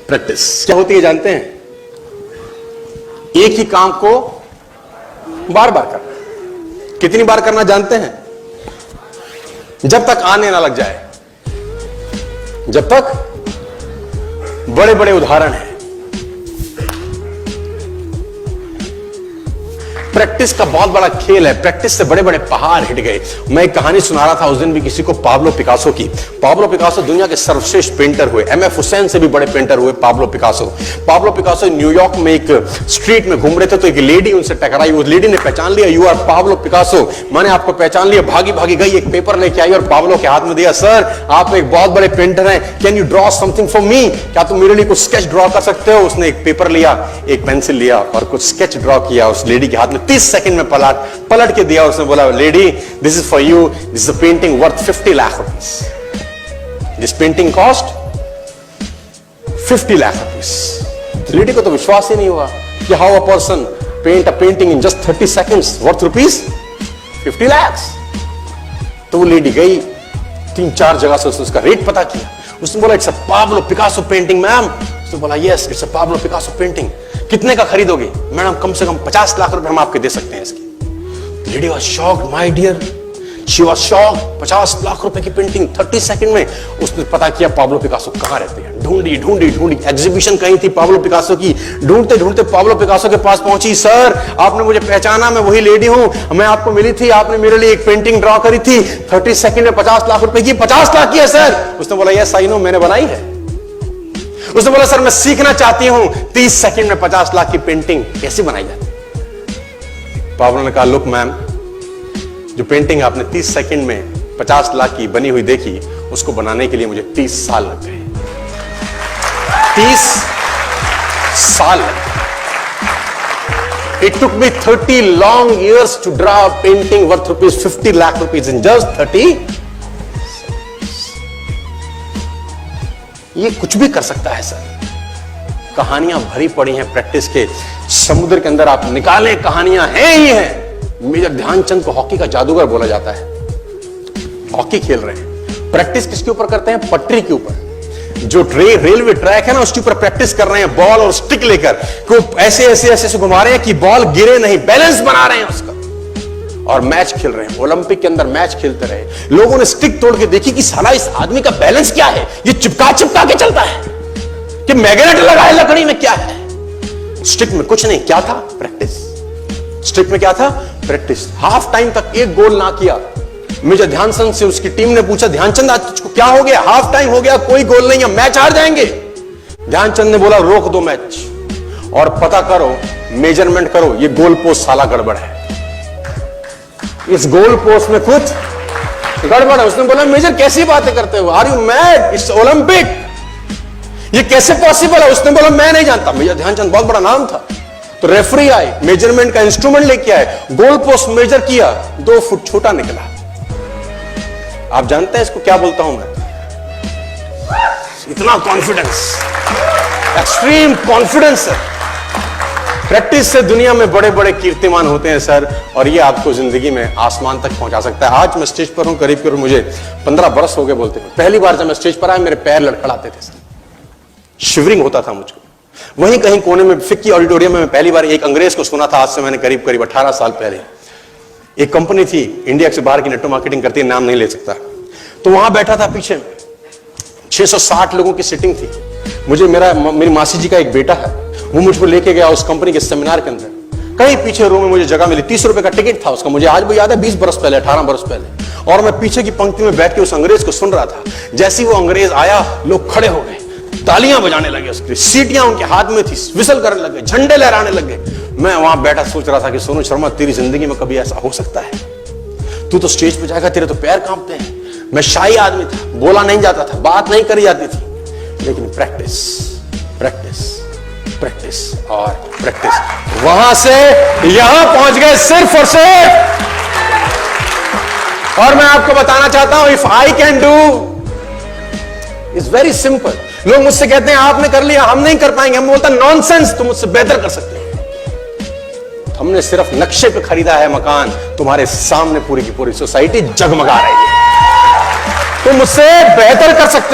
Practice क्या होती है जानते हैं? एक ही काम को बार बार करना। कितनी बार करना जानते हैं? जब तक आने ना लग जाए, जब तक बड़े बड़े उदाहरण हैं। प्रैक्टिस का बहुत बड़ा खेल है। प्रैक्टिस से बड़े बड़े पहाड़ हिट गए। मैं एक कहानी सुना रहा था उस दिन भी किसी को, पाब्लो पिकासो की। पाब्लो पिकासो दुनिया के सर्वश्रेष्ठ पेंटर हुए। एमएफ हुसैन से भी बड़े पेंटर हुए Pablo Picasso. Pablo Picasso New York में एक स्ट्रीट में घूम रहे थे तो एक लेडी उनसे टकराई। उस लेडी ने पहचान लिया, यू आर पाब्लो पिकासो, मैंने आपको पहचान लिया। भागी भागी गई, एक पेपर लेके आई और पाब्लो के हाथ में दिया। सर आप एक बहुत बड़े पेंटर हैं, can you draw something for me? क्या तुम मेरे लिए कुछ स्केच ड्रॉ कर सकते हो? उसने एक पेपर लिया, एक पेंसिल लिया और कुछ स्केच ड्रॉ किया उस लेडी के हाथ में। 30 सेकंड में पलट के दिया। उसने बोला, lady this is for you, this is a painting worth 50 lakh rupees. This painting cost 50 lakh rupees. Lady को तो विश्वास ही नहीं हुआ कि how a person paint a painting in just 30 seconds worth rupees 50 lakh. तो वो लेडी गई, 3-4 जगह से उसने उसका रेट पता किया। उसने बोला, it's a Pablo Picasso painting ma'am. उसने बोला, yes it's a Pablo Picasso painting. कितने का खरीदोगे? मैडम कम से कम 50 लाख रुपए हम आपके दे सकते हैं इसकी। Lady was shocked, my dear, she was shocked. 50 lakh रुपए की पेंटिंग 30 सेकंड में। उसने पता किया पाब्लो पिकासो कहां रहते हैं। ढूंढी ढूंढी ढूंढी, एग्जीबिशन कहीं थी पाब्लो पिकासो की। ढूंढते ढूंढते पाब्लो पिकासो के पास पहुंची। सर आपने मुझे पहचाना, मैं वही लेडी हूं, मैं आपको मिली थी, आपने मेरे लिए एक पेंटिंग ड्रॉ करी थी 30 सेकंड में 50 लाख रुपए की। 50 लाख की है सर? उसने बोला, यस आई नो, मैंने बनाई है। उसने बोला, सर मैं सीखना चाहती हूं 30 सेकंड में 50 लाख की पेंटिंग कैसे बनाई जाती। पाब्लो ने कहा, लुक मैम, जो पेंटिंग आपने 30 सेकंड में 50 लाख की बनी हुई देखी, उसको बनाने के लिए मुझे 30 साल लग गए। 30 साल लग गए। It took me 30 long years to draw a painting worth rupees 50 lakh rupees in just 30। ये कुछ भी कर सकता है सर। कहानियां भरी पड़ी हैं प्रैक्टिस के समुद्र के अंदर। आप निकालें, कहानियां हैं ही हैं। मेजर ध्यानचंद को हॉकी का जादूगर बोला जाता है। हॉकी खेल रहे हैं, प्रैक्टिस किसके ऊपर करते हैं? पटरी के ऊपर। जो रेलवे ट्रैक है ना, उसके ऊपर प्रैक्टिस कर रहे हैं, बॉल और स्टिक लेकर को ऐसे ऐसे ऐसे से घुमा रहे हैं कि बॉल गिरे नहीं, बैलेंस बना रहे हैं उसका। और मैच खेल रहे हैं। ओलंपिक के अंदर मैच खेलते रहे। लोगों ने स्टिक तोड़ के देखी कि साला इस आदमी का बैलेंस क्या है, ये चिपका चिपका के चलता है कि मैग्नेट लगा है लकड़ी में, क्या है? स्टिक में कुछ नहीं, क्या था? प्रैक्टिस। स्टिक में क्या था? प्रैक्टिस। हाफ टाइम तक एक गोल ना किया। मेजर ध्यानचंद से उसकी टीम ने पूछा, ध्यानचंद आज तुझको क्या हो गया? हाफ टाइम हो गया, कोई गोल नहीं है, मैच हार जाएंगे। ध्यानचंद ने बोला, रोक दो मैच और पता करो, मेजरमेंट करो, ये गोल पोस्ट साला गड़बड़ है, इस गोल पोस्ट में कुछ गड़बड़ है। उसने बोला, मेजर कैसी बातें करते हो? Are you mad? It's Olympic, ये कैसे पॉसिबल है? उसने बोला, मैं नहीं जानता। मेजर ध्यानचंद बहुत बड़ा नाम था। तो रेफरी आए, मेजरमेंट का इंस्ट्रूमेंट लेके आए, गोल पोस्ट मेजर किया, 2 फुट छोटा निकला। आप जानते हैं इसको क्या बोलता हूं मैं? इतना कॉन्फिडेंस, एक्सट्रीम कॉन्फिडेंस है। प्रैक्टिस से दुनिया में बड़े बड़े कीर्तिमान होते हैं सर, और ये आपको जिंदगी में आसमान तक पहुंचा सकता है। आज मैं स्टेज पर हूं, करीब करीब मुझे 15 बरस हो गए बोलते हैं। पहली बार जब मैं स्टेज पर आया, मेरे पैर लड़खड़ाते थे सर, शिवरिंग होता था मुझको। वहीं कहीं कोने में फिक्की ऑडिटोरियम में मैं पहली बार एक अंग्रेज को सुना था। आज से मैंने करीब करीब 18 साल पहले। एक कंपनी थी इंडिया से बाहर की, नेटवर्क मार्केटिंग करती है, नाम नहीं ले सकता। तो वहां बैठा था, पीछे 660 लोगों की सिटिंग थी। मुझे मेरी मासी जी का एक बेटा है, वो मुझको लेके गया उस कंपनी के सेमिनार के अंदर। कहीं पीछे रो में मुझे जगह मिली। 30 रुपए का टिकट था उसका, मुझे आज भी याद है, 20 बरस पहले, 18 बरस पहले। और मैं पीछे की पंक्ति में बैठ के उस अंग्रेज को सुन रहा था। जैसे ही वो अंग्रेज आया, लोग खड़े हो गए, तालियां बजाने लगे, उसकी सीटियां उनके हाथ में थी, विसल करने लगे, झंडे लहराने लगे। मैं वहां बैठा सोच रहा था कि सोनू शर्मा, तेरी जिंदगी में कभी ऐसा हो सकता है? तू तो स्टेज पे जाएगा, तेरे तो पैर कांपते हैं। मैं शाही आदमी था, बोला नहीं जाता था, बात नहीं करी जाती थी, लेकिन प्रैक्टिस प्रैक्टिस प्रैक्टिस और प्रैक्टिस, वहां से यहां पहुंच गए सिर्फ और सिर्फ। और मैं आपको बताना चाहता हूं, if I can do, it's very simple. लोग मुझसे कहते हैं आपने कर लिया, हम नहीं कर पाएंगे। हम बोलता नॉनसेंस, तुम मुझसे बेहतर कर सकते हो। हमने सिर्फ नक्शे पे खरीदा है मकान, तुम्हारे सामने पूरी की पूरी सोसाइटी जगमगा रही है। तुम मुझसे बेहतर कर सकते हो।